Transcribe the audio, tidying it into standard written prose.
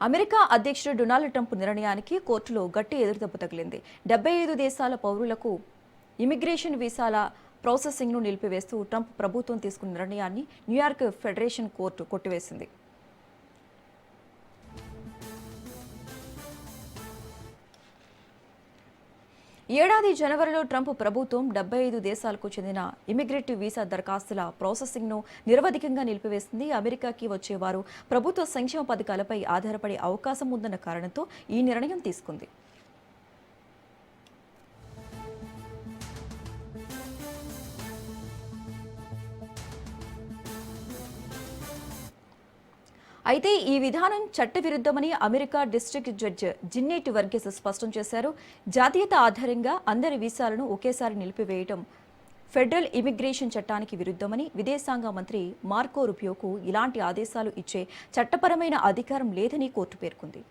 America అధ్యక్షుడు Donald Trump నిర్ణయానికి కోర్టులో గట్టి ఎదురుదెబ్బ తగిలింది. 75 దేశాల పౌరులకు ఇమిగ్రేషన్ వీసాల ప్రాసెసింగ్ను నిలిపివేస్తూ ట్రంప్ ప్రభుత్వం తీసుకున్న నిర్ణయాన్ని న్యూయార్క్ ఫెడరేషన్ కోర్టు కొట్టివేసింది. ఏడాది జనవరిలో ట్రంప్ ప్రభుత్వం 75 దేశాలకు చెందిన ఇమిగ్రేటివ్ వీసా దరఖాస్తుల ప్రాసెసింగ్ను నిరవధికంగా నిలిపివేసింది. అమెరికాకి వచ్చేవారు ప్రభుత్వ సంక్షేమ పథకాలపై ఆధారపడే అవకాశం ఉందన్న కారణంతో ఈ నిర్ణయం తీసుకుంది. అయితే ఈ విధానం చట్టవిరుద్ధమని అమెరికా డిస్ట్రిక్ట్ జడ్జి జిన్నెట్ వర్గీస్ స్పష్టం చేశారు. జాతీయత ఆధారంగా అందరి వీసాలను ఒకేసారి నిలిపివేయడం ఫెడరల్ ఇమిగ్రేషన్ చట్టానికి విరుద్ధమని, విదేశాంగ మంత్రి మార్కో రూబియోకు ఇలాంటి ఆదేశాలు ఇచ్చే చట్టపరమైన అధికారం లేదని కోర్టు పేర్కొంది.